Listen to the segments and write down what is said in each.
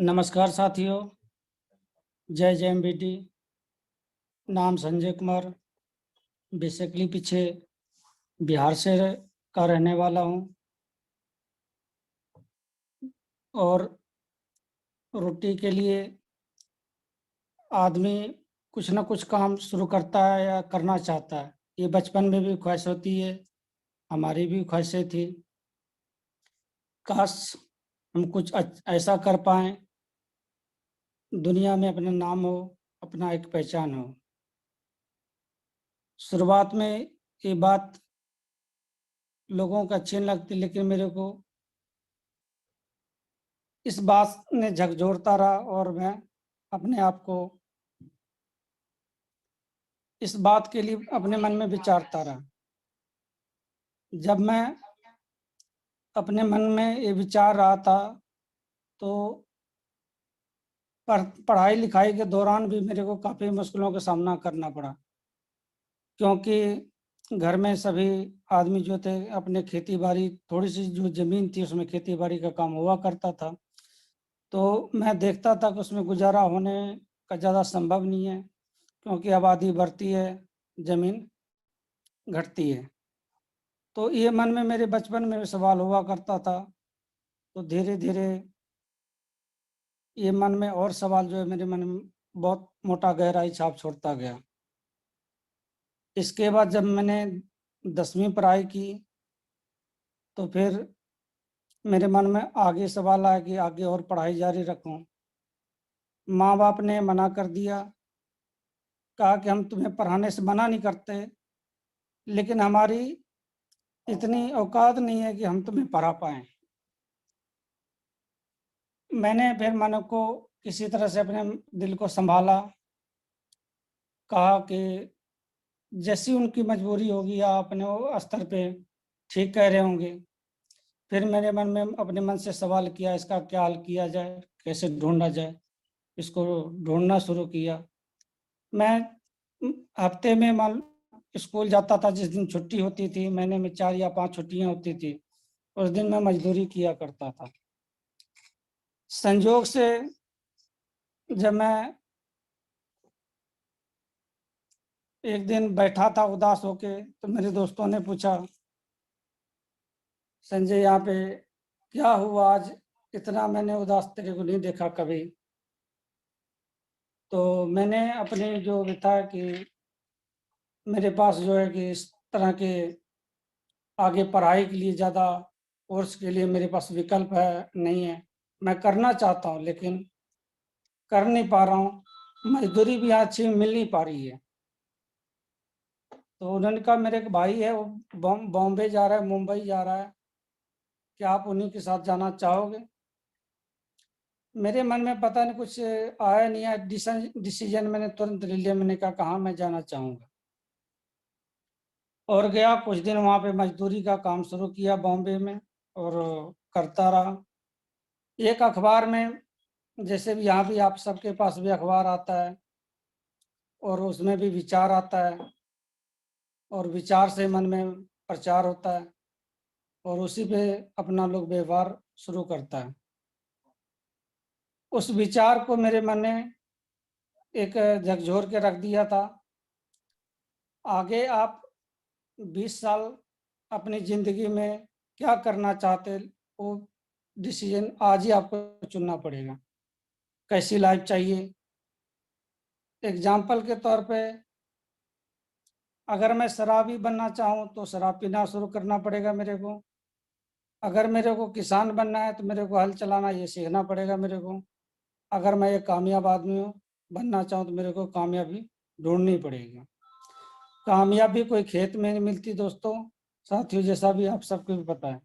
नमस्कार साथियों, जय जय एमबीटी। नाम संजय कुमार, बेसिकली पीछे बिहार से का रहने वाला हूँ और रोटी के लिए आदमी कुछ ना कुछ काम शुरू करता है या करना चाहता है। ये बचपन में भी ख्वाहिश होती है, हमारी भी ख्वाहिशें थी। काश हम कुछ ऐसा कर पाएँ, दुनिया में अपना नाम हो, अपना एक पहचान हो। शुरुआत में ये बात लोगों को अच्छी नहीं लगती, लेकिन मेरे को इस बात ने झकझोरता रहा और मैं अपने आप को इस बात के लिए अपने मन में विचारता रहा। जब मैं अपने मन में ये विचार रहा था, तो पढ़ाई लिखाई के दौरान भी मेरे को काफ़ी मुश्किलों का सामना करना पड़ा, क्योंकि घर में सभी आदमी जो थे अपने खेती बाड़ी, थोड़ी सी जो ज़मीन थी उसमें खेती बाड़ी का काम हुआ करता था। तो मैं देखता था कि उसमें गुजारा होने का ज़्यादा संभव नहीं है, क्योंकि आबादी बढ़ती है, ज़मीन घटती है। तो ये मन में मेरे बचपन में सवाल हुआ करता था। तो धीरे-धीरे ये मन में और सवाल जो है मेरे मन में बहुत मोटा गहराई छाप छोड़ता गया। इसके बाद जब मैंने 10वीं पढ़ाई की, तो फिर मेरे मन में आगे सवाल आया कि आगे और पढ़ाई जारी रखूं। माँ-बाप ने मना कर दिया, कहा कि हम तुम्हें पढ़ाने से मना नहीं करते, लेकिन हमारी इतनी औकात नहीं है कि हम तुम्हें पढ़ा पाएँ। मैंने फिर मन को किसी तरह से अपने दिल को सँभाला, कहा कि जैसी उनकी मजबूरी होगी या अपने वो स्तर पे ठीक कह रहे होंगे। फिर मेरे मन में अपने मन से सवाल किया, इसका क्या हल किया जाए, कैसे ढूँढा जाए? इसको ढूँढना शुरू किया। मैं हफ्ते में मान स्कूल जाता था, जिस दिन छुट्टी होती थी, महीने में 4 या 5 छुट्टियाँ होती थी, उस दिन मैं मज़दूरी किया करता था। संयोग से जब मैं एक दिन बैठा था उदास होके, तो मेरे दोस्तों ने पूछा, संजय यहाँ पे क्या हुआ आज? इतना मैंने उदास तेरे को नहीं देखा कभी। तो मैंने अपने जो बताया कि मेरे पास जो है कि इस तरह के आगे पढ़ाई के लिए ज़्यादा कोर्स के लिए मेरे पास विकल्प है नहीं है। मैं करना चाहता हूँ लेकिन कर नहीं पा रहा हूँ। मज़दूरी भी यहाँ अच्छी मिल नहीं पा रही है। तो उन्होंने कहा मेरे एक भाई है, वो बॉम्बे जा रहा है, मुंबई जा रहा है, क्या आप उन्हीं के साथ जाना चाहोगे? मेरे मन में पता नहीं कुछ आया नहीं है, डिसीजन मैंने तुरंत ले लिया। मैंने कहा हाँ, मैं जाना चाहूँगा और गया। कुछ दिन वहाँ पे मजदूरी का काम शुरू किया बॉम्बे में और करता रहा। एक अखबार में, जैसे भी यहाँ भी आप सबके पास भी अखबार आता है और उसमें भी विचार आता है और विचार से मन में प्रचार होता है और उसी पे अपना लोग व्यवहार शुरू करता है। उस विचार को मेरे मन ने एक झकझोर के रख दिया था। आगे आप 20 साल अपनी ज़िंदगी में क्या करना चाहते, वो डिसीजन आज ही आपको चुनना पड़ेगा। कैसी लाइफ चाहिए? एग्जाम्पल के तौर पे, अगर मैं शराबी बनना चाहूँ तो शराब पीना शुरू करना पड़ेगा मेरे को। अगर मेरे को किसान बनना है तो मेरे को हल चलाना ये सीखना पड़ेगा मेरे को। अगर मैं एक कामयाब आदमी बनना चाहूँ तो मेरे को कामयाबी ढूँढनी पड़ेगी। कामयाबी कोई खेत में नहीं मिलती दोस्तों, साथियों, जैसा भी आप सबको भी पता है।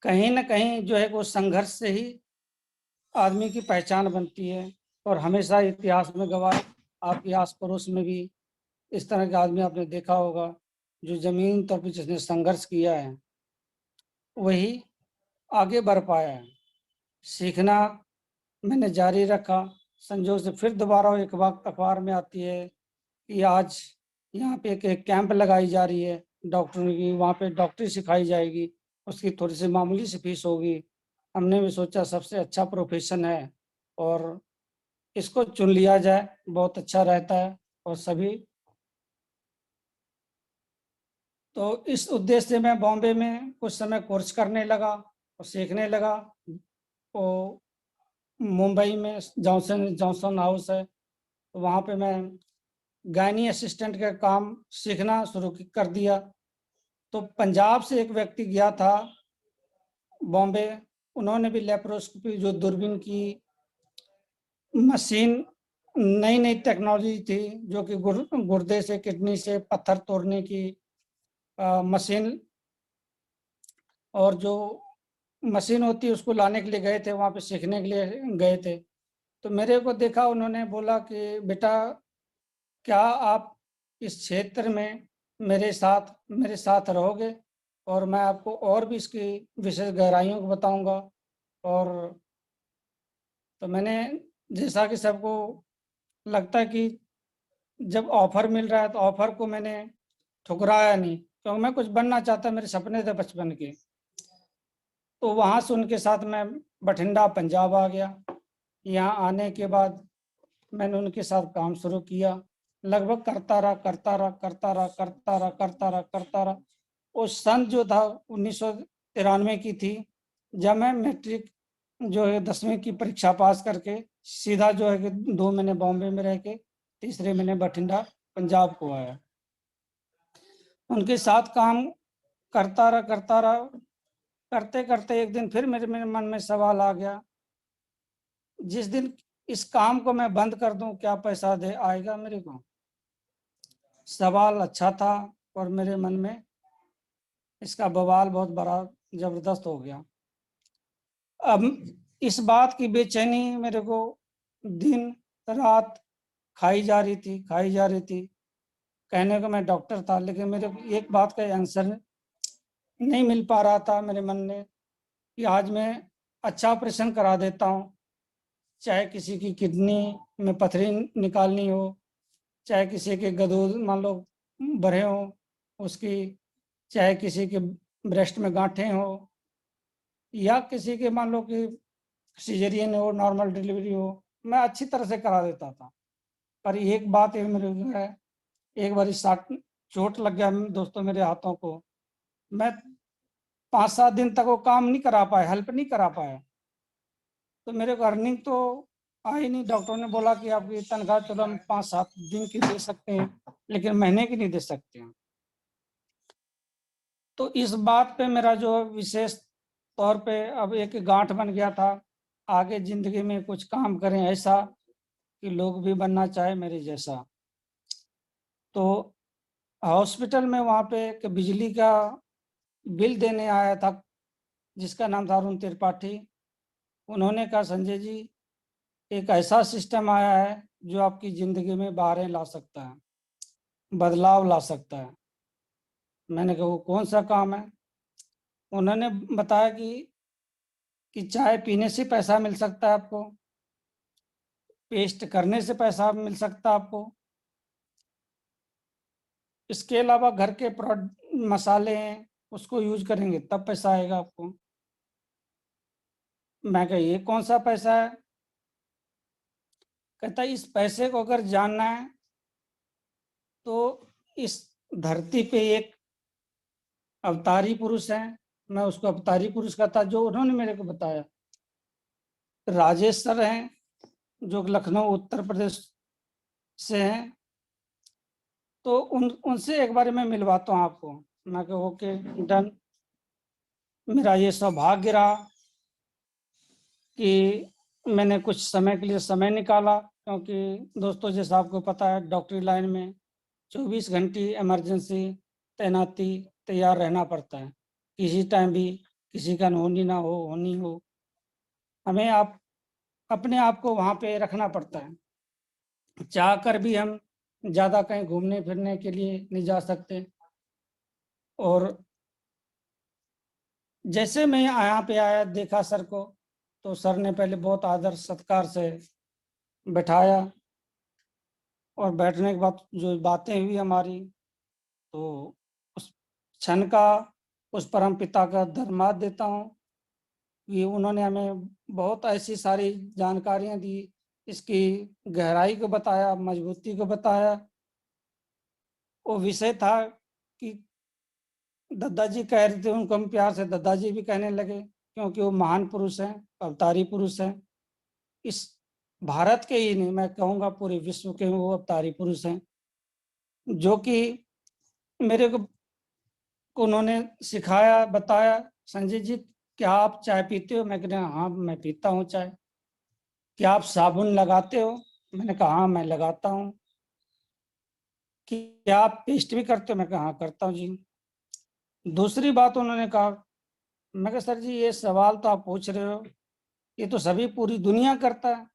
कहीं न कहीं जो है वो संघर्ष से ही आदमी की पहचान बनती है और हमेशा इतिहास में गवाह, आपके आस-पड़ोस में भी इस तरह के आदमी आपने देखा होगा, जो ज़मीन तक पे जिसने संघर्ष किया है, वही आगे बढ़ पाया है। सीखना मैंने जारी रखा। संजोग से फिर दोबारा वो एक वक़्त अखबार में आती है कि आज यहाँ पे एक एक कैंप लगाई जा रही है डॉक्टरों की, वहाँ पे डॉक्टरी सिखाई जाएगी, उसकी थोड़ी-सी मामूली सी फीस होगी। हमने भी सोचा सबसे अच्छा प्रोफेशन है और इसको चुन लिया जाए, बहुत अच्छा रहता है। और सभी तो इस उद्देश्य से मैं बॉम्बे में कुछ समय कोर्स करने लगा और सीखने लगा। तो मुंबई में जॉनसन जॉनसन हाउस है, तो वहाँ पे मैं गायनी असिस्टेंट का काम सीखना शुरू कर दिया। तो पंजाब से एक व्यक्ति गया था बॉम्बे, उन्होंने भी लेप्रोस्कोपी जो दूरबीन की मशीन, नई नई टेक्नोलॉजी थी जो कि गुर्दे से किडनी से पत्थर तोड़ने की मशीन, और जो मशीन होती है उसको लाने के लिए गए थे, वहाँ पे सीखने के लिए गए थे। तो मेरे को देखा, उन्होंने बोला कि बेटा क्या आप इस क्षेत्र में मेरे साथ रहोगे, और मैं आपको और भी इसकी विशेष गहराइयों को बताऊंगा। और तो मैंने, जैसा कि सबको लगता है कि जब ऑफर मिल रहा है तो ऑफर को मैंने ठुकराया नहीं, क्योंकि मैं कुछ बनना चाहता, मेरे सपने थे बचपन के। तो वहाँ से उनके साथ मैं बठिंडा पंजाब आ गया। यहाँ आने के बाद मैंने उनके साथ काम शुरू किया, लगभग करता रहा। उस सन जो था 1993 की थी, जब मैं मैट्रिक जो है 10वीं की परीक्षा पास करके सीधा जो है कि 2 महीने बॉम्बे में रह के तीसरे महीने बठिंडा पंजाब को आया। उनके साथ काम करता रहा। करते करते एक दिन फिर मेरे मेरे मन में सवाल आ गया, जिस दिन इस काम को मैं बंद कर दूं क्या पैसा दे आएगा मेरे को? सवाल अच्छा था और मेरे मन में इसका बवाल बहुत बड़ा जबरदस्त हो गया। अब इस बात की बेचैनी मेरे को दिन रात खाई जा रही थी। कहने को मैं डॉक्टर था, लेकिन मेरे को एक बात का आंसर नहीं मिल पा रहा था मेरे मन में कि आज मैं अच्छा ऑपरेशन करा देता हूँ, चाहे किसी की किडनी में पथरी निकालनी हो, चाहे किसी के गदूद मान लो बढ़े हो उसकी, चाहे किसी के ब्रेस्ट में गांठें हो, या किसी के मान लो कि सीजरियन हो, नॉर्मल डिलीवरी हो, मैं अच्छी तरह से करा देता था। पर एक बात है मेरे को है, एक बार साट चोट लग गया दोस्तों मेरे हाथों को, मैं 5-7 दिन तक वो काम नहीं करा पाया, हेल्प नहीं करा पाया। तो मेरे को अर्निंग तो आई नहीं। डॉक्टर ने बोला कि आपकी तनख्वाह चलो हम 5-7 दिन की दे सकते हैं, लेकिन महीने की नहीं दे सकते हैं। तो इस बात पे मेरा जो विशेष तौर पे अब एक गांठ बन गया था, आगे जिंदगी में कुछ काम करें ऐसा कि लोग भी बनना चाहे मेरे जैसा। तो हॉस्पिटल में वहाँ पे एक बिजली का बिल देने आया था, जिसका नाम था अरुण त्रिपाठी। उन्होंने कहा संजय जी, एक ऐसा सिस्टम आया है जो आपकी जिंदगी में बहारें ला सकता है, बदलाव ला सकता है। मैंने कहा वो कौन सा काम है? उन्होंने बताया कि चाय पीने से पैसा मिल सकता है आपको, पेस्ट करने से पैसा मिल सकता है आपको, इसके अलावा घर के मसाले हैं उसको यूज करेंगे तब पैसा आएगा आपको। मैं कहा ये कौन सा पैसा है? कहता इस पैसे को अगर जानना है तो इस धरती पे एक अवतारी पुरुष है, मैं उसको अवतारी पुरुष कहता, जो उन्होंने मेरे को बताया, राजेश सर हैं जो लखनऊ उत्तर प्रदेश से हैं, तो उनसे एक बार मैं मिलवाता हूँ आपको। मैं कहा ओके डन। मेरा ये सौभाग्य रहा कि मैंने कुछ समय के लिए समय निकाला, क्योंकि दोस्तों जैसा आपको पता है डॉक्टरी लाइन में 24 घंटे इमरजेंसी तैनाती तैयार रहना पड़ता है, किसी टाइम भी किसी का होनी ना हो होनी हो, हमें आप अपने आप को वहाँ पे रखना पड़ता है। चाह कर भी हम ज़्यादा कहीं घूमने फिरने के लिए नहीं जा सकते। और जैसे मैं यहाँ पे आया देखा सर को, तो सर ने पहले बहुत आदर सत्कार से बैठाया, और बैठने के बाद जो बातें हुई हमारी, तो उस क्षण का उस परम पिता का धन्यवाद देता हूँ कि उन्होंने हमें बहुत ऐसी सारी जानकारियां दी, इसकी गहराई को बताया, मजबूती को बताया। वो विषय था कि दादाजी कह रहे थे, उनको हम प्यार से दादाजी भी कहने लगे, क्योंकि वो महान पुरुष हैं, अवतारी पुरुष हैं। इस भारत के ही नहीं, मैं कहूँगा पूरे विश्व के वो अवतारी पुरुष हैं, जो कि मेरे को उन्होंने सिखाया, बताया, संजय जी क्या आप चाय पीते हो? मैं कह रहा हाँ मैं पीता हूँ चाय। क्या आप साबुन लगाते हो? मैंने कहा हाँ मैं लगाता हूँ। क्या आप पेस्ट भी करते हो? मैं कहा हाँ करता हूँ जी। दूसरी बात उन्होंने कहा, मैं कहा सर जी ये सवाल तो आप पूछ रहे हो, ये तो सभी पूरी दुनिया करता है।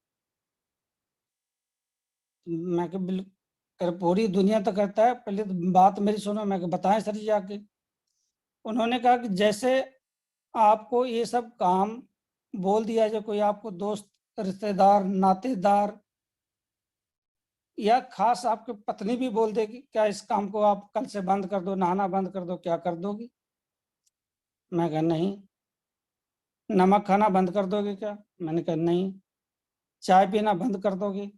मैं कहा बिल्कुल पूरी दुनिया तो करता है, पहले तो बात मेरी सुनो। मैं कहा बताएं सर जी आके। उन्होंने कहा कि जैसे आपको ये सब काम बोल दिया जाए, कोई आपको दोस्त, रिश्तेदार, नातेदार या खास आपकी पत्नी भी बोल देगी क्या इस काम को आप कल से बंद कर दो, नहाना बंद कर दो, क्या कर दोगी? मैं कहा नहीं। नमक खाना बंद कर दोगे क्या? मैंने कहा नहीं। चाय पीना बंद कर दोगे?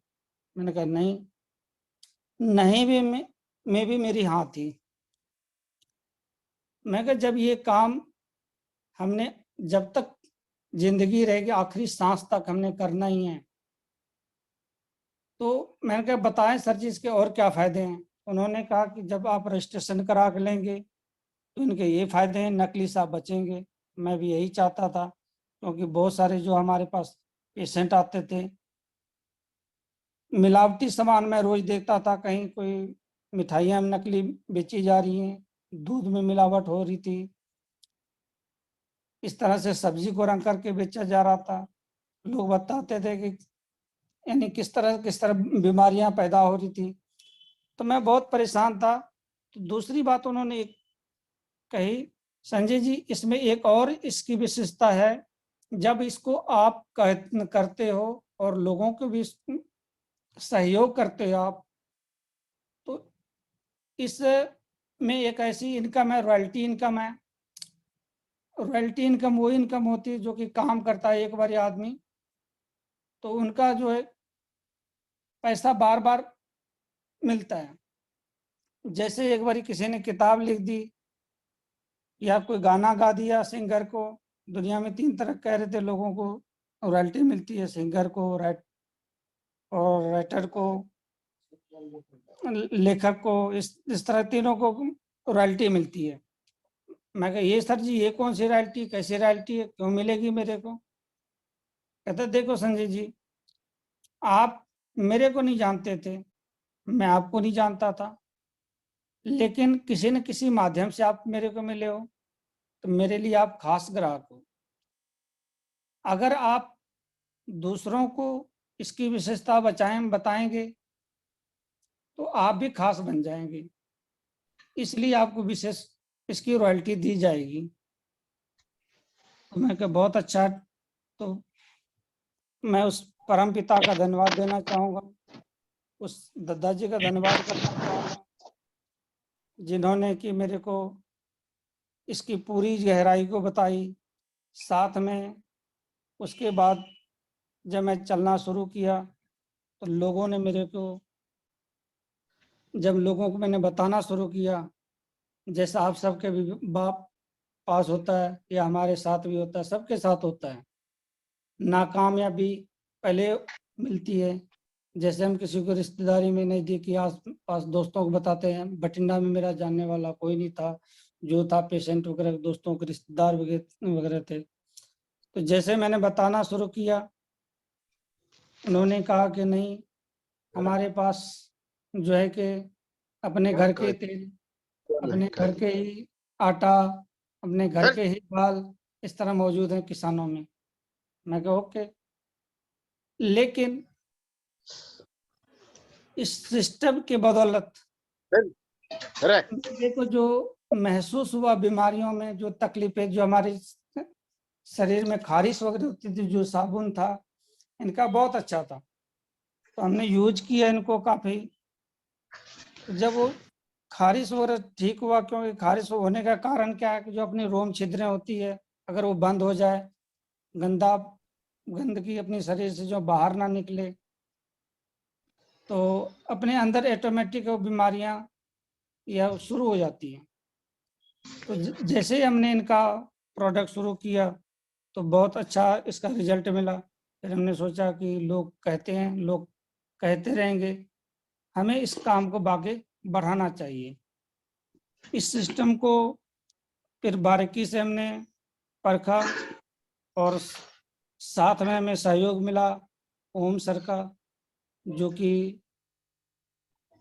मैंने कहा नहीं। नहीं भी में भी मेरी हाँ थी। मैं कहा जब ये काम हमने, जब तक जिंदगी रहेगी आखिरी सांस तक हमने करना ही है, तो मैंने कहा बताएं सर जी इसके और क्या फायदे हैं? उन्होंने कहा कि जब आप रजिस्ट्रेशन करा के लेंगे तो इनके ये फायदे हैं, नकली से आप बचेंगे। मैं भी यही चाहता था, क्योंकि बहुत सारे जो हमारे पास पेशेंट आते थे, मिलावटी सामान मैं रोज देखता था, कहीं कोई मिठाइयाँ नकली बेची जा रही हैं, दूध में मिलावट हो रही थी, इस तरह से सब्जी को रंग करके बेचा जा रहा था। लोग बताते थे कि यानी किस तरह बीमारियां पैदा हो रही थी। तो मैं बहुत परेशान था। तो दूसरी बात उन्होंने एक कही, संजय जी इसमें एक और इसकी विशेषता है, जब इसको आप करते हो और लोगों को भी सहयोग करते हो आप, तो इस में एक ऐसी इनकम है, रॉयल्टी इनकम है। रॉयल्टी इनकम वो इनकम होती है जो कि काम करता है एक बार आदमी, तो उनका जो है पैसा बार बार मिलता है। जैसे एक बार किसी ने किताब लिख दी या कोई गाना गा दिया सिंगर को, दुनिया में 3 तरह कह रहे थे लोगों को रॉयल्टी मिलती है, सिंगर को, और राइटर को, लेखक को, इस तरह तीनों को रॉयल्टी मिलती है। मैं कहा ये सर जी ये कौन सी रॉयल्टी, कैसी रॉयल्टी है, क्यों मिलेगी मेरे को? कहते देखो संजय जी, आप मेरे को नहीं जानते थे, मैं आपको नहीं जानता था, लेकिन किसी न किसी माध्यम से आप मेरे को मिले हो, तो मेरे लिए आप खास ग्राहक हो। अगर आप दूसरों को इसकी विशेषता बताएंगे तो आप भी खास बन जाएंगे, इसलिए आपको विशेष इसकी रॉयल्टी दी जाएगी। तो मैं कहा बहुत अच्छा। तो मैं उस परम पिता का धन्यवाद देना चाहूँगा, उस दादाजी का धन्यवाद करना चाहूँगा, जिन्होंने कि मेरे को इसकी पूरी गहराई को बताई। साथ में उसके बाद जब मैं चलना शुरू किया तो लोगों ने मेरे को, जब लोगों को मैंने बताना शुरू किया, जैसा आप सबके भी बाप पास होता है या हमारे साथ भी होता है, सबके साथ होता है, नाकामयाबी पहले मिलती है। जैसे हम किसी को रिश्तेदारी में नज़दीकी आस पास दोस्तों को बताते हैं, बठिंडा में मेरा जानने वाला कोई नहीं था, जो था पेशेंट वगैरह दोस्तों के रिश्तेदार वगैरह थे। तो जैसे मैंने बताना शुरू किया, उन्होंने कहा कि नहीं, हमारे पास जो है कि अपने घर के तेल, अपने घर के ही आटा, अपने घर के ही दाल इस तरह मौजूद है किसानों में। मैं कहा ओके, लेकिन इस सिस्टम के बदौलत मेरे को जो महसूस हुआ, बीमारियों में जो तकलीफें, जो हमारे शरीर में खारिश वगैरह होती थी, जो साबुन था इनका बहुत अच्छा था, तो हमने यूज किया इनको काफ़ी। जब वो खारिश वगैरह ठीक हुआ, क्योंकि खारिश होने का कारण क्या है कि जो अपनी रोम छिद्रें होती है, अगर वो बंद हो जाए गंदगी अपने शरीर से जो बाहर ना निकले, तो अपने अंदर ऑटोमेटिक वो बीमारियां या शुरू हो जाती हैं। तो जैसे ही हमने इनका प्रोडक्ट शुरू किया तो बहुत अच्छा इसका रिजल्ट मिला। फिर हमने सोचा कि लोग कहते हैं, लोग कहते रहेंगे, हमें इस काम को आगे बढ़ाना चाहिए। इस सिस्टम को फिर बारीकी से हमने परखा और साथ में हमें सहयोग मिला ओम सर का, जो कि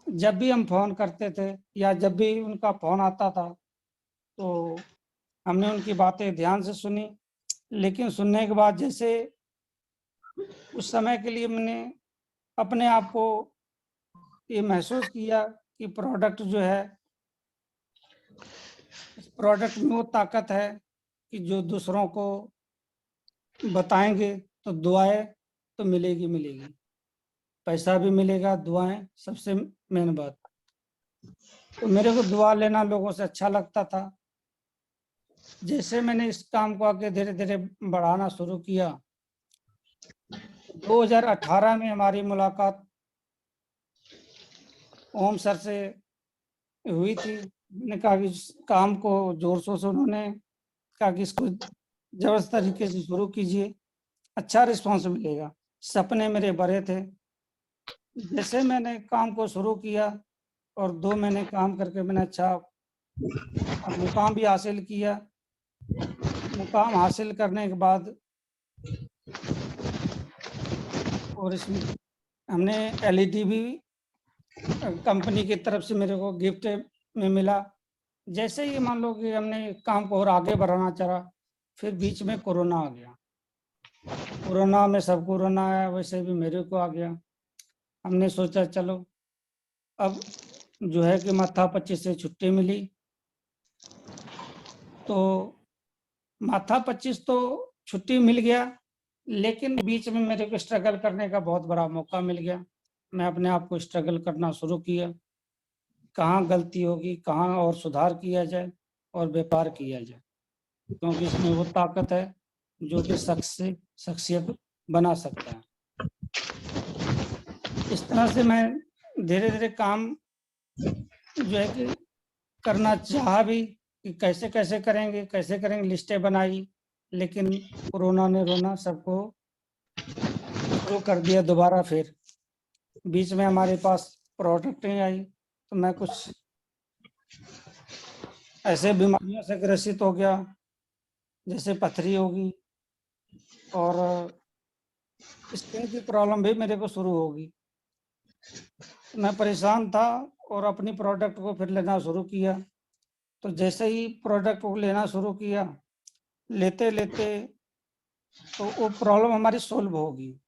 जब भी हम फोन करते थे या जब भी उनका फोन आता था तो हमने उनकी बातें ध्यान से सुनी। लेकिन सुनने के बाद जैसे उस समय के लिए मैंने अपने आप को ये महसूस किया कि प्रोडक्ट जो है, इस प्रोडक्ट में वो ताकत है कि जो दूसरों को बताएंगे तो दुआएं तो मिलेगी मिलेगी, पैसा भी मिलेगा, दुआएं सबसे मेन बात। तो मेरे को दुआ लेना लोगों से अच्छा लगता था। जैसे मैंने इस काम को आगे धीरे धीरे बढ़ाना शुरू किया, 2018 में हमारी मुलाकात ओम सर से हुई थी। मैंने कहा कि इस काम को जोर शोर से, उन्होंने कहा कि इसको जबरदस्त तरीके से शुरू कीजिए, अच्छा रिस्पॉन्स मिलेगा। सपने मेरे बड़े थे। जैसे मैंने काम को शुरू किया और 2 महीने काम करके मैंने अच्छा मुकाम भी हासिल किया। मुकाम हासिल करने के बाद और इसमें हमने एलईडी भी कंपनी की तरफ से मेरे को गिफ्ट में मिला। जैसे ही मान लो कि हमने काम को और आगे बढ़ाना चाहा, फिर बीच में कोरोना आ गया। कोरोना में सब कोरोना आया, वैसे भी मेरे को आ गया। हमने सोचा चलो अब जो है कि माथा 25 से छुट्टी मिली, तो माथा 25 तो छुट्टी मिल गया, लेकिन बीच में मेरे को स्ट्रगल करने का बहुत बड़ा मौका मिल गया। मैं अपने आप को स्ट्रगल करना शुरू किया, कहाँ गलती होगी, कहाँ और सुधार किया जाए और व्यापार किया जाए, क्योंकि इसमें वो ताकत है जो कि शख्सियत बना सकता है। इस तरह से मैं धीरे धीरे काम जो है कि करना चाहा भी कि कैसे कैसे करेंगे, लिस्टें बनाई, लेकिन कोरोना ने रोना सबको शुरू कर दिया दोबारा। फिर बीच में हमारे पास प्रोडक्ट नहीं आई, तो मैं कुछ ऐसे बीमारियों से ग्रसित हो गया, जैसे पथरी होगी और स्किन की प्रॉब्लम भी मेरे को शुरू होगी। मैं परेशान था और अपनी प्रोडक्ट को फिर लेना शुरू किया। तो जैसे ही प्रोडक्ट को लेना शुरू किया, लेते लेते तो वो प्रॉब्लम हमारी सोल्व होगी।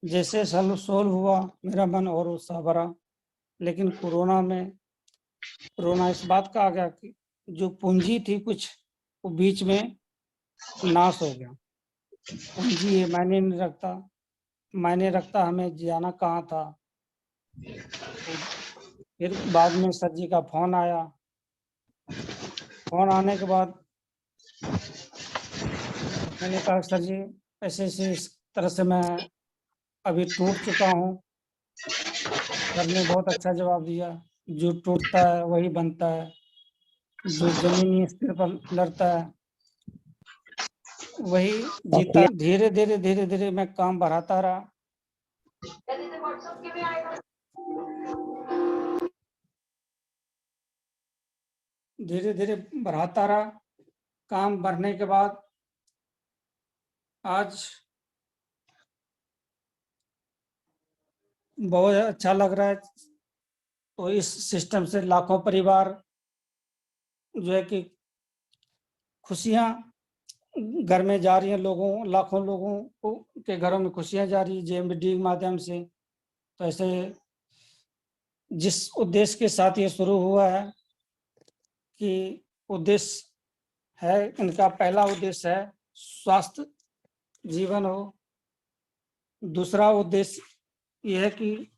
जैसे सोल्व हुआ, मेरा मन और उत्साह भरा। लेकिन कोरोना इस बात का आ गया कि जो पूंजी थी कुछ, वो बीच में नाश हो गया। पूंजी ये मायने नहीं रखता, मायने रखता हमें जाना कहाँ था। तो फिर बाद में सर जी का फोन आया। फोन आने के बाद मैंने कहा सर जी ऐसे ऐसे इस तरह से मैं अभी टूट चुका हूँ। सर ने बहुत अच्छा जवाब दिया, जो टूटता है वही बनता है, जो जमीनी स्तर पर लड़ता है वही जीता। धीरे धीरे मैं काम बढ़ाता रहा। धीरे धीरे बढ़ाता रहा। काम बढ़ने के बाद आज बहुत अच्छा लग रहा है। तो इस सिस्टम से लाखों परिवार जो है कि खुशियां घर में जा रही हैं, लाखों लोगों को के घरों में खुशियां जा रही है जेएमडी के माध्यम से। तो ऐसे जिस उद्देश्य के साथ ये शुरू हुआ है कि उद्देश्य है, इनका पहला उद्देश्य है स्वास्थ्य जीवन हो। दूसरा उद्देश्य यह है कि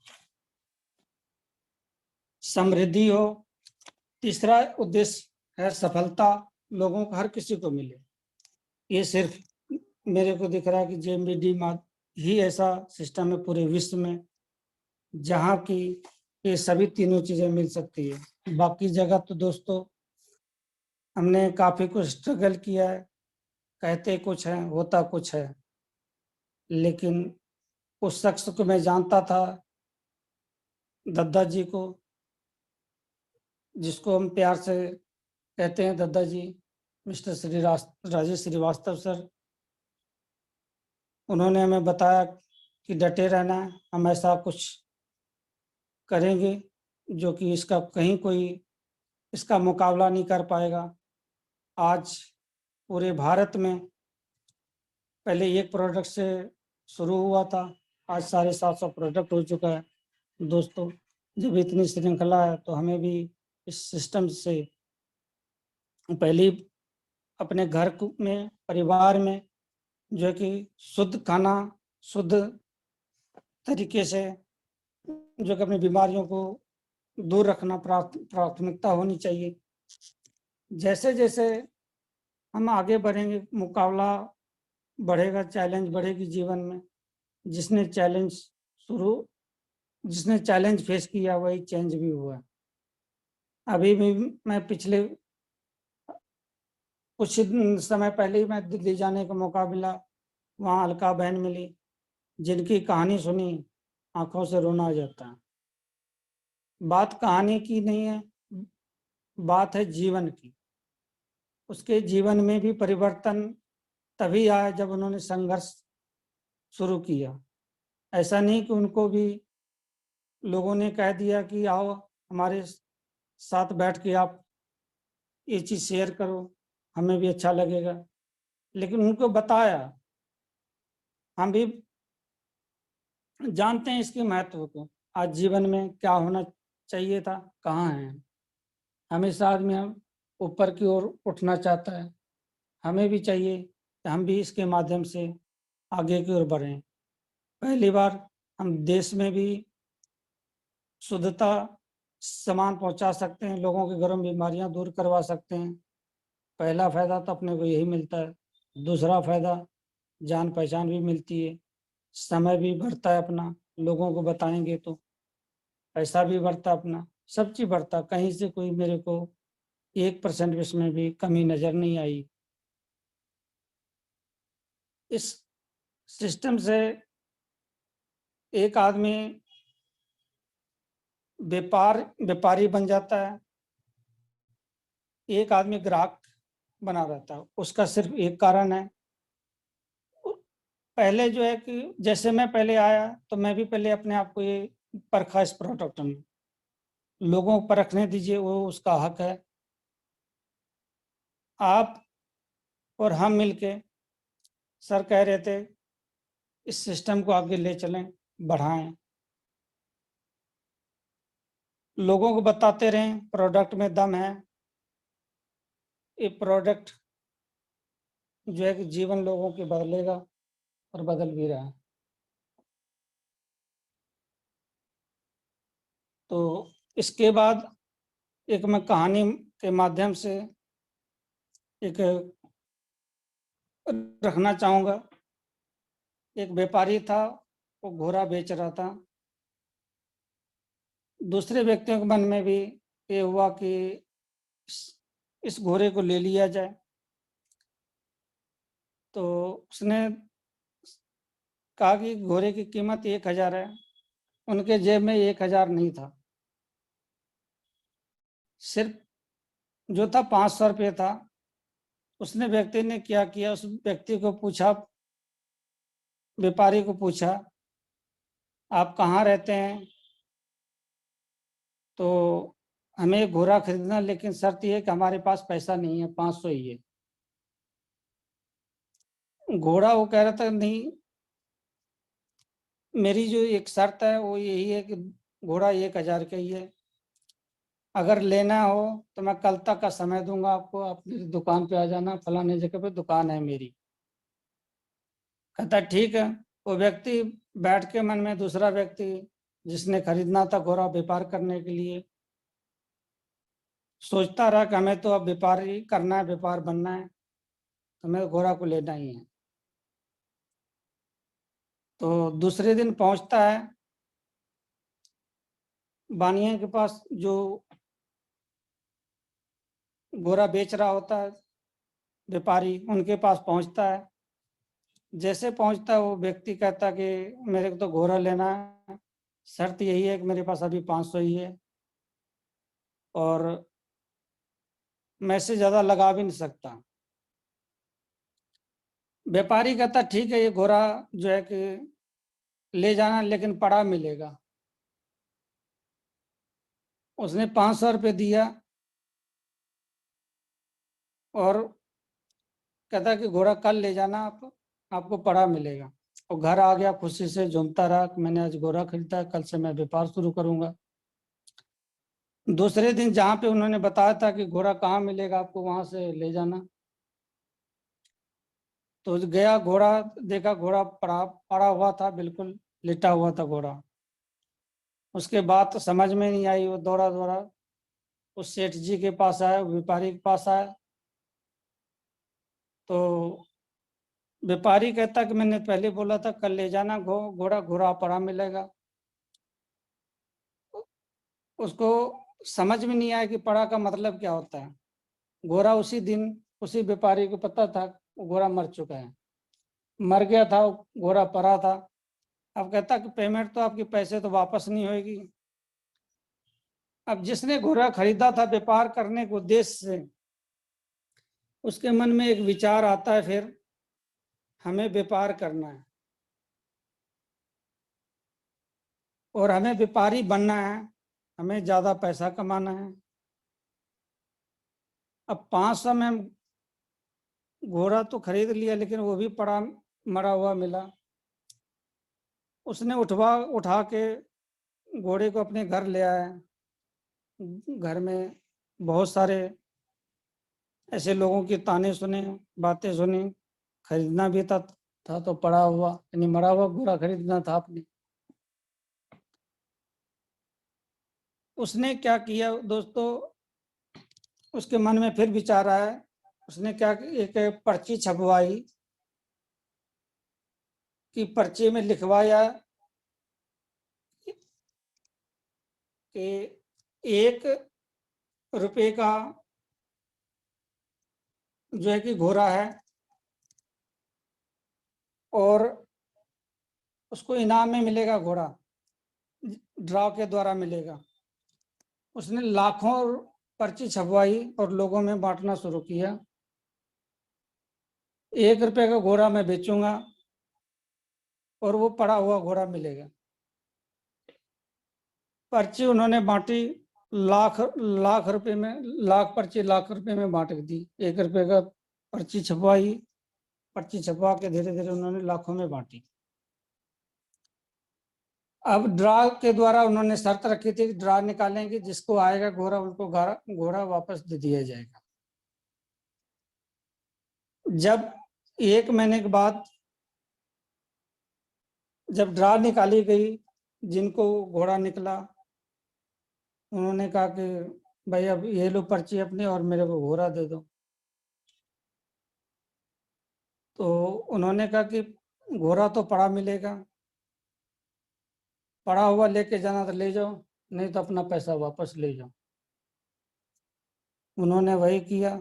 समृद्धि हो। तीसरा उद्देश्य है सफलता लोगों को, हर किसी को मिले। ये सिर्फ मेरे को दिख रहा है कि जेएमबी मार्ट ही ऐसा सिस्टम है पूरे विश्व में जहाँ की ये सभी तीनों चीजें मिल सकती है। बाकी जगह तो दोस्तों हमने काफी कुछ स्ट्रगल किया है, कहते कुछ है होता कुछ है, लेकिन उस शख्स को मैं जानता था, दद्दा जी को, जिसको हम प्यार से कहते हैं दद्दा जी, मिस्टर राजेश श्रीवास्तव सर। उन्होंने हमें बताया कि डटे रहना है, हम ऐसा कुछ करेंगे जो कि इसका कहीं कोई इसका मुकाबला नहीं कर पाएगा। आज पूरे भारत में पहले एक प्रोडक्ट से शुरू हुआ था, आज 750 प्रोडक्ट हो चुका है। दोस्तों जब इतनी श्रृंखला है तो हमें भी इस सिस्टम से पहले अपने घर में परिवार में जो है कि शुद्ध खाना, शुद्ध तरीके से जो कि अपनी बीमारियों को दूर रखना प्राथमिकता होनी चाहिए। जैसे जैसे हम आगे बढ़ेंगे, मुकाबला बढ़ेगा, चैलेंज बढ़ेगी जीवन में। जिसने जिसने चैलेंज फेस किया वही चेंज भी हुआ। अभी भी मैं पिछले कुछ समय पहले ही मैं दिल्ली जाने का मौका मिला, वहाँ अलका बहन मिली, जिनकी कहानी सुनी आंखों से रोना आ जाता है। बात कहानी की नहीं है, बात है जीवन की। उसके जीवन में भी परिवर्तन तभी आया जब उन्होंने संघर्ष शुरू किया। ऐसा नहीं कि उनको भी लोगों ने कह दिया कि आओ हमारे साथ बैठ के आप ये चीज़ शेयर करो, हमें भी अच्छा लगेगा। लेकिन उनको बताया, हम भी जानते हैं इसके महत्व को। आज जीवन में क्या होना चाहिए था, कहाँ है। हमेशा आदमी हम ऊपर की ओर उठना चाहता है, हमें भी चाहिए कि हम भी इसके माध्यम से आगे की ओर बढ़ें। पहली बार हम देश में भी शुद्धता सामान पहुंचा सकते हैं, लोगों के घरों में बीमारियां दूर करवा सकते हैं। पहला फायदा तो अपने को यही मिलता है। दूसरा फायदा जान पहचान भी मिलती है, समय भी बढ़ता है अपना, लोगों को बताएंगे तो पैसा भी बढ़ता अपना, सब चीज बढ़ता। कहीं से कोई मेरे को 1% भी इसमें भी कमी नजर नहीं आई। इस सिस्टम से एक आदमी व्यापारी बन जाता है, एक आदमी ग्राहक बना रहता है। उसका सिर्फ एक कारण है, पहले जो है कि जैसे मैं पहले आया तो मैं भी पहले अपने आप को ये परखा इस प्रोडक्ट में। लोगों को परखने दीजिए, वो उसका हक है। आप और हम मिलके, सर कह रहे थे इस सिस्टम को आगे ले चलें, बढ़ाएं, लोगों को बताते रहें प्रोडक्ट में दम है। ये प्रोडक्ट जो है कि जीवन लोगों के बदलेगा और बदल भी रहा है। तो इसके बाद एक मैं कहानी के माध्यम से एक रखना चाहूँगा। एक व्यापारी था, वो घोड़ा बेच रहा था। दूसरे व्यक्तियों के मन में भी ये हुआ कि इस घोड़े को ले लिया जाए। तो उसने कहा कि घोड़े की कीमत 1000 है। उनके जेब में 1000 नहीं था, सिर्फ जो था 500 रुपये था। उसने व्यक्ति ने क्या किया, उस व्यक्ति को पूछा, व्यापारी को पूछा, आप कहाँ रहते हैं? तो हमें एक घोड़ा खरीदना, लेकिन शर्त यह है कि हमारे पास पैसा नहीं है, 500 ही है। घोड़ा वो कह रहा था, नहीं, मेरी जो एक शर्त है वो यही है कि घोड़ा 1000 का ही है। अगर लेना हो तो मैं कल तक का समय दूंगा आपको, आप मेरी दुकान पे आ जाना, फलाने जगह पे दुकान है मेरी। कहता ठीक है। वो व्यक्ति बैठ के मन में, दूसरा व्यक्ति जिसने खरीदना था घोड़ा व्यापार करने के लिए, सोचता रहा कि हमें तो अब व्यापार ही करना है, व्यापार बनना है, तो हमें घोड़ा को लेना ही है। तो दूसरे दिन पहुंचता है बानिया के पास, जो घोड़ा बेच रहा होता है, व्यापारी, उनके पास पहुंचता है। जैसे पहुंचता है वो व्यक्ति कहता कि मेरे को तो घोड़ा लेना है, शर्त यही है कि मेरे पास अभी 500 ही है और मैं से ज़्यादा लगा भी नहीं सकता। व्यापारी कहता ठीक है, ये घोड़ा जो है कि ले जाना, लेकिन पड़ा मिलेगा। उसने 500 रुपये दिया और कहता कि घोड़ा कल ले जाना, आपको पड़ा मिलेगा। और घर आ गया, खुशी से झूमता रहा कि मैंने आज घोड़ा खरीदा है, कल से मैं व्यापार शुरू करूंगा। दूसरे दिन जहाँ पे उन्होंने बताया था कि घोड़ा कहाँ मिलेगा आपको, वहां से ले जाना, तो गया, घोड़ा देखा, घोड़ा पड़ा पड़ा हुआ था, बिल्कुल लिटा हुआ था घोड़ा। उसके बाद तो समझ में नहीं आई, वो दौड़ा दौड़ा उस सेठ जी के पास आया, व्यापारी के पास आया। तो व्यापारी कहता कि मैंने पहले बोला था कल ले जाना घोड़ा, घोड़ा पड़ा मिलेगा। उसको समझ में नहीं आया कि पड़ा का मतलब क्या होता है। घोड़ा उसी दिन उसी व्यापारी को पता था वो घोड़ा मर चुका है, मर गया था, घोड़ा पड़ा था। अब कहता कि पेमेंट तो आपके पैसे तो वापस नहीं होगी। अब जिसने घोड़ा खरीदा था व्यापार करने के उद्देश्य से, उसके मन में एक विचार आता है, फिर हमें व्यापार करना है और हमें व्यापारी बनना है, हमें ज्यादा पैसा कमाना है। अब 500 में घोड़ा तो खरीद लिया, लेकिन वो भी पड़ा मरा हुआ मिला। उसने उठा के घोड़े को अपने घर ले आया। घर में बहुत सारे ऐसे लोगों की ताने सुने, बातें सुनी। खरीदना भी था तो पड़ा हुआ, यानी मरा हुआ घोड़ा खरीदना था आपने। उसने क्या किया दोस्तों, उसके मन में फिर विचार आया। उसने क्या, एक पर्ची छपवाई कि पर्ची में लिखवाया कि 1 रुपये का जो है कि घोड़ा है और उसको इनाम में मिलेगा घोड़ा, ड्रॉ के द्वारा मिलेगा। उसने लाखों पर्ची छपवाई और लोगों में बांटना शुरू किया। 1 रुपये का घोड़ा मैं बेचूंगा और वो पड़ा हुआ घोड़ा मिलेगा। पर्ची उन्होंने बांटी, लाख लाख रुपए में, लाख पर्ची लाख रुपए में बांट दी। 1 रुपये का पर्ची छपवाई, पर्ची छपवा के धीरे धीरे उन्होंने लाखों में बांटी। अब ड्रा के द्वारा उन्होंने शर्त रखी थी कि ड्रा निकालेंगे, जिसको आएगा घोड़ा उनको घोड़ा वापस दे दिया जाएगा। जब 1 महीने के बाद जब ड्रा निकाली गई, जिनको घोड़ा निकला, उन्होंने कहा कि भाई अब ये लो पर्ची अपनी और मेरे को घोड़ा दे दो। तो उन्होंने कहा कि घोड़ा तो पड़ा मिलेगा, पड़ा हुआ लेके जाना तो ले जाओ, नहीं तो अपना पैसा वापस ले जाओ। उन्होंने वही किया।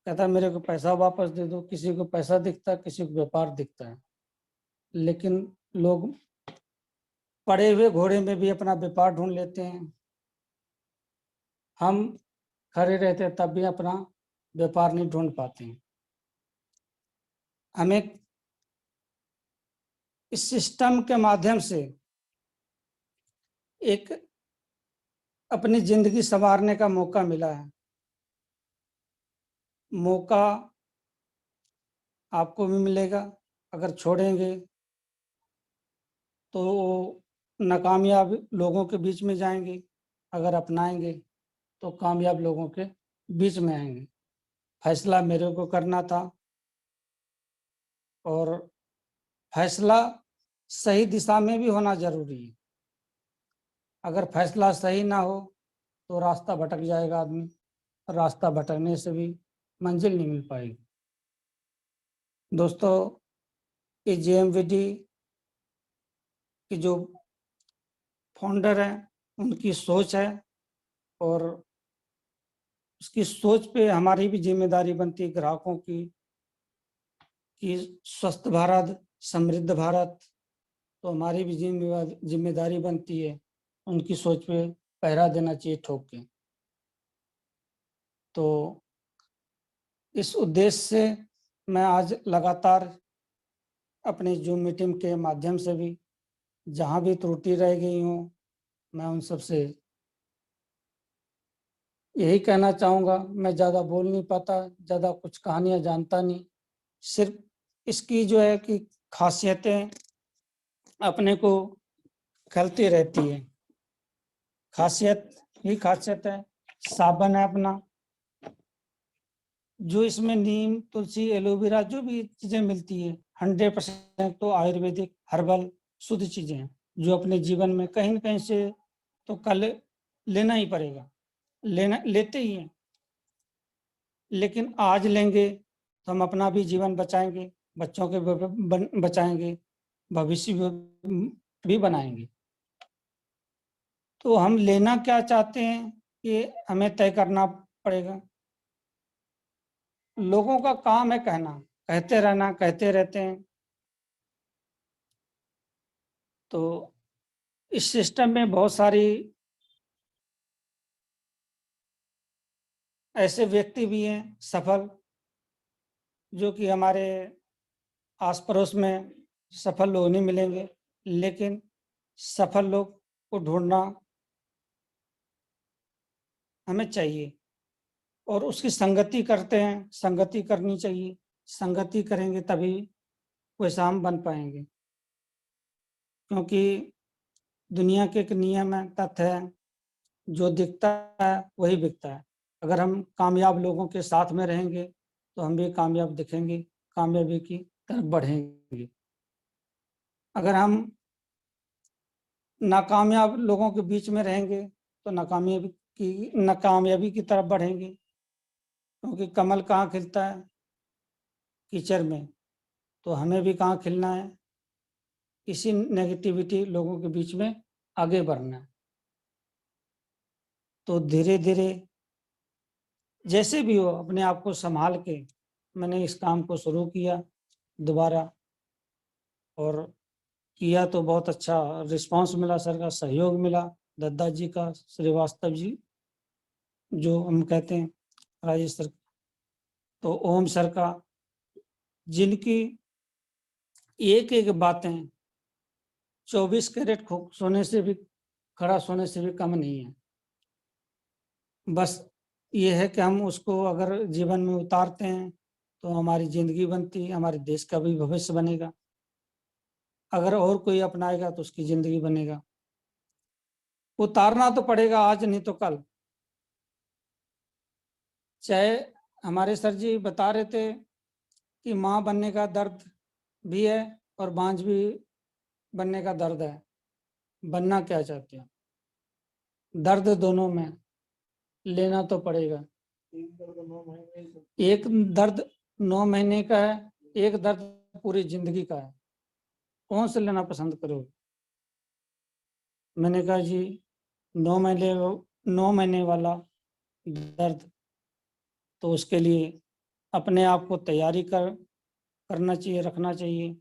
कहता मेरे को पैसा वापस दे दो। किसी को पैसा दिखता है, किसी को व्यापार दिखता है, लेकिन लोग पड़े हुए घोड़े में भी अपना व्यापार ढूंढ लेते हैं। हम खड़े रहते तब भी अपना व्यापार नहीं ढूंढ पाते हैं। हमें इस सिस्टम के माध्यम से एक अपनी जिंदगी संवारने का मौका मिला है। मौका आपको भी मिलेगा, अगर छोड़ेंगे तो नाकामयाब लोगों के बीच में जाएंगे, अगर अपनाएंगे तो कामयाब लोगों के बीच में आएंगे। फैसला मेरे को करना था और फैसला सही दिशा में भी होना जरूरी है। अगर फैसला सही ना हो तो रास्ता भटक जाएगा आदमी, रास्ता भटकने से भी मंजिल नहीं मिल पाएगी। दोस्तों, कि जेएमवीडी की जो फाउंडर है उनकी सोच है, और उसकी सोच पे हमारी भी जिम्मेदारी बनती है ग्राहकों की, कि स्वस्थ भारत, समृद्ध भारत। तो हमारी भी जिम्मेदारी बनती है उनकी सोच पे पहरा देना चाहिए ठोक के। तो इस उद्देश्य से मैं आज लगातार अपनी जूम मीटिंग के माध्यम से भी जहाँ भी त्रुटि रह गई हूँ, मैं उन सब से यही कहना चाहूँगा। मैं ज़्यादा बोल नहीं पाता, ज़्यादा कुछ कहानियाँ जानता नहीं, सिर्फ इसकी जो है कि खासियतें अपने को खलती रहती है। खासियत ही खासियत है। साबन है अपना, जो इसमें नीम, तुलसी, एलोवेरा जो भी चीज़ें मिलती है 100% तो आयुर्वेदिक हर्बल शुद्ध चीज़ें हैं, जो अपने जीवन में कहीं न कहीं से तो कल लेना ही पड़ेगा, लेते ही हैं। लेकिन आज लेंगे तो हम अपना भी जीवन बचाएंगे, बच्चों के बचाएंगे, भविष्य भी बनाएंगे। तो हम लेना क्या चाहते हैं ये हमें तय करना पड़ेगा। लोगों का काम है कहना, कहते रहना, कहते रहते हैं। तो इस सिस्टम में बहुत सारी ऐसे व्यक्ति भी हैं सफल, जो कि हमारे आस पड़ोस में सफल लोग नहीं मिलेंगे, लेकिन सफल लोग को ढूंढना हमें चाहिए, और उसकी संगति करते हैं, संगति करनी चाहिए। संगति करेंगे तभी वैसा हम बन पाएंगे, क्योंकि दुनिया के एक नियम है, तथ्य है, जो दिखता है वही बिकता है। अगर हम कामयाब लोगों के साथ में रहेंगे तो हम भी कामयाब दिखेंगे, कामयाबी की तरफ बढ़ेंगे। अगर हम नाकामयाब लोगों के बीच में रहेंगे तो नाकामयाबी की तरफ बढ़ेंगे, क्योंकि कमल कहाँ खिलता है? कीचड़ में। तो हमें भी कहाँ खिलना है? इसी नेगेटिविटी लोगों के बीच में आगे बढ़ना है। तो धीरे धीरे जैसे भी हो अपने आप को संभाल के मैंने इस काम को शुरू किया दोबारा, और किया तो बहुत अच्छा रिस्पांस मिला, सर का सहयोग मिला, दद्दा जी का, श्रीवास्तव जी जो हम कहते हैं, राजेश सर, तो ओम सर का, जिनकी एक एक बातें 24 कैरेट सोने से भी, खड़ा सोने से भी कम नहीं है। बस ये है कि हम उसको अगर जीवन में उतारते हैं तो हमारी जिंदगी बनती है, हमारे देश का भी भविष्य बनेगा। अगर और कोई अपनाएगा तो उसकी जिंदगी बनेगा। उतारना तो पड़ेगा आज नहीं तो कल। चाहे हमारे सर जी बता रहे थे कि माँ बनने का दर्द भी है और बांझ भी बनने का दर्द है। बनना क्या चाहते हैं? दर्द दोनों में लेना तो पड़ेगा। एक दर्द 9 महीने का है, एक दर्द पूरी जिंदगी का है। कौन से लेना पसंद करोगे? मैंने कहा जी 9 महीने वाला दर्द। तो उसके लिए अपने आप को तैयारी करना चाहिए, रखना चाहिए,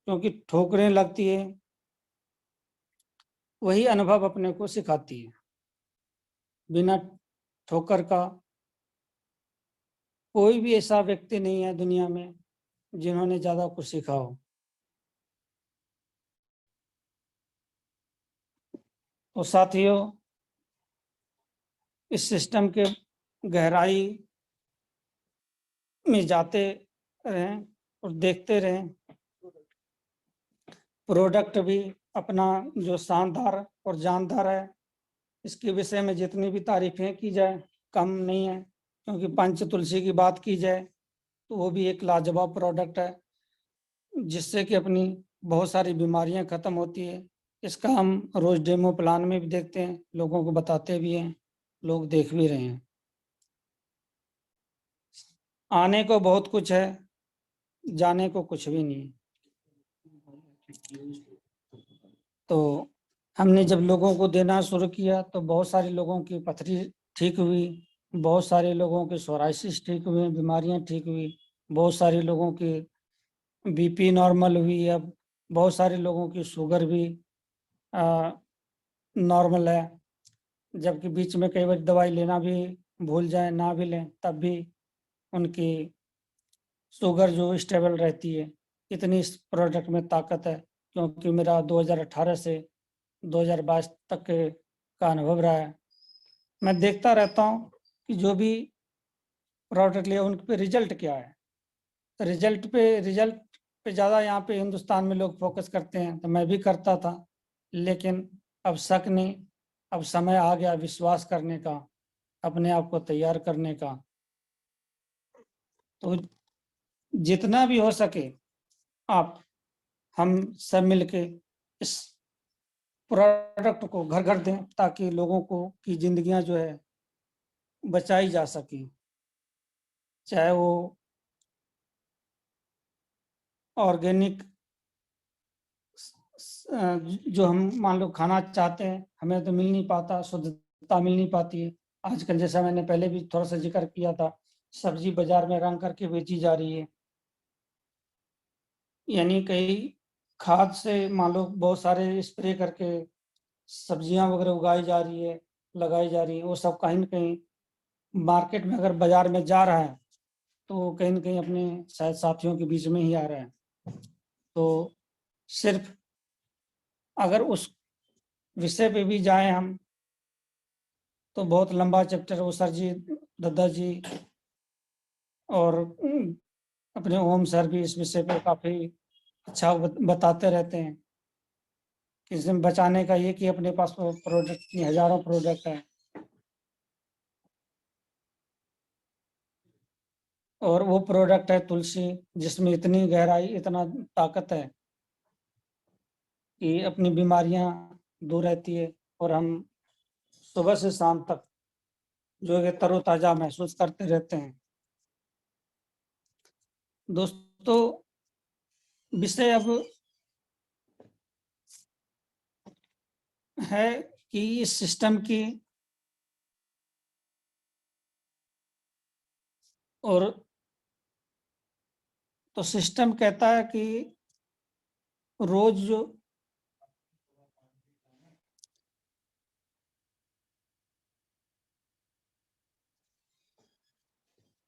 क्योंकि ठोकरें लगती है, वही अनुभव अपने को सिखाती है। बिना ठोकर का कोई भी ऐसा व्यक्ति नहीं है दुनिया में जिन्होंने ज्यादा कुछ सीखा हो। तो साथियों, इस सिस्टम के गहराई में जाते रहें और देखते रहें। प्रोडक्ट भी अपना जो शानदार और जानदार है, इसके विषय में जितनी भी तारीफें की जाए कम नहीं है, क्योंकि पंच तुलसी की बात की जाए तो वो भी एक लाजवाब प्रोडक्ट है, जिससे कि अपनी बहुत सारी बीमारियां खत्म होती है। इसका हम रोज डेमो प्लान में भी देखते हैं, लोगों को बताते भी हैं, लोग देख भी रहे हैं। आने को बहुत कुछ है, जाने को कुछ भी नहीं है। तो हमने जब लोगों को देना शुरू किया तो बहुत सारे लोगों की पथरी ठीक हुई, बहुत सारे लोगों की सोराइसिस ठीक हुई, बीमारियां ठीक हुई, बहुत सारे लोगों की बीपी नॉर्मल हुई, अब बहुत सारे लोगों की शुगर भी नॉर्मल है। जबकि बीच में कई बार दवाई लेना भी भूल जाए, ना भी लें, तब भी उनकी शुगर जो स्टेबल रहती है। इतनी इस प्रोडक्ट में ताकत है, क्योंकि मेरा 2018 से 2022 तक का अनुभव रहा है। मैं देखता रहता हूँ कि जो भी प्रोडक्ट लिया उन पे रिजल्ट क्या है। रिजल्ट पे ज़्यादा यहाँ पे हिंदुस्तान में लोग फोकस करते हैं, तो मैं भी करता था। लेकिन अब शक नहीं, अब समय आ गया विश्वास करने का, अपने आप को तैयार करने का। तो जितना भी हो सके आप हम सब मिलके इस प्रोडक्ट को घर घर दें, ताकि लोगों को की जिंदगियां जो है बचाई जा सके। चाहे वो ऑर्गेनिक जो हम मान लो खाना चाहते हैं, हमें तो मिल नहीं पाता, शुद्धता मिल नहीं पाती है। आजकल जैसा मैंने पहले भी थोड़ा सा जिक्र किया था, सब्जी बाजार में रंग करके बेची जा रही है। यानी कई खाद से मान लो बहुत सारे स्प्रे करके सब्जियां वगैरह उगाई जा रही है, लगाई जा रही है। वो सब कहीं ना कहीं मार्केट में अगर बाजार में जा रहा है तो वो कहीं ना कहीं अपने शायद साथियों के बीच में ही आ रहा है। तो सिर्फ अगर उस विषय पे भी जाए हम तो बहुत लंबा चैप्टर वो सर जी, दद्दा जी और अपने ओम सर भी इस विषय पे काफी अच्छा बताते रहते हैं कि इसमें बचाने का ये कि अपने पास प्रोडक्ट हजारों प्रोडक्ट है। और वो प्रोडक्ट है तुलसी, जिसमें इतनी गहराई, इतना ताकत है कि अपनी बीमारियां दूर रहती है, और हम सुबह से शाम तक जो है तरोताजा महसूस करते रहते हैं। दोस्तों, विषय अब है कि इस सिस्टम की, और तो सिस्टम कहता है कि रोज जो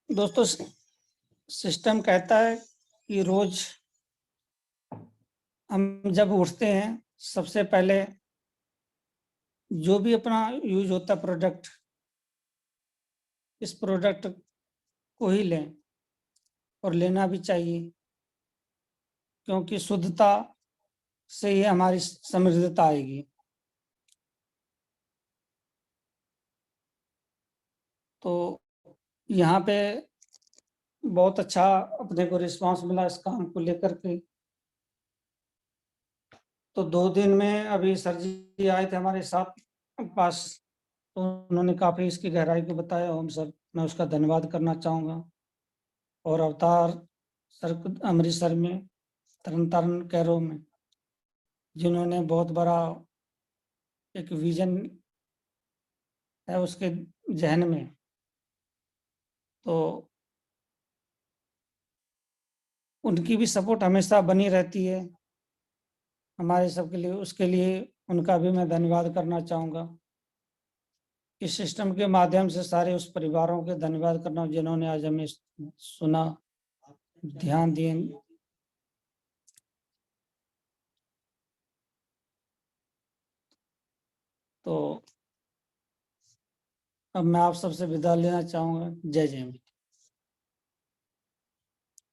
दोस्तों सिस्टम कहता है कि रोज हम जब उठते हैं, सबसे पहले जो भी अपना यूज होता है प्रोडक्ट, इस प्रोडक्ट को ही लें, और लेना भी चाहिए, क्योंकि शुद्धता से ही हमारी समृद्धता आएगी। तो यहाँ पे बहुत अच्छा अपने को रिस्पांस मिला इस काम को लेकर के। तो 2 दिन में अभी सर जी आए थे हमारे साथ पास, तो उन्होंने काफ़ी इसकी गहराई को बताया। ओम सर, मैं उसका धन्यवाद करना चाहूँगा। और अवतार सर अमृतसर में, तरन तारण कैरो में, जिन्होंने बहुत बड़ा एक विजन है उसके जहन में, तो उनकी भी सपोर्ट हमेशा बनी रहती है हमारे सबके लिए। उसके लिए उनका भी मैं धन्यवाद करना चाहूँगा। इस सिस्टम के माध्यम से सारे उस परिवारों के धन्यवाद करना जिन्होंने आज हमें सुना, ध्यान दिए। तो अब मैं आप सबसे विदा लेना चाहूँगा। जय जय।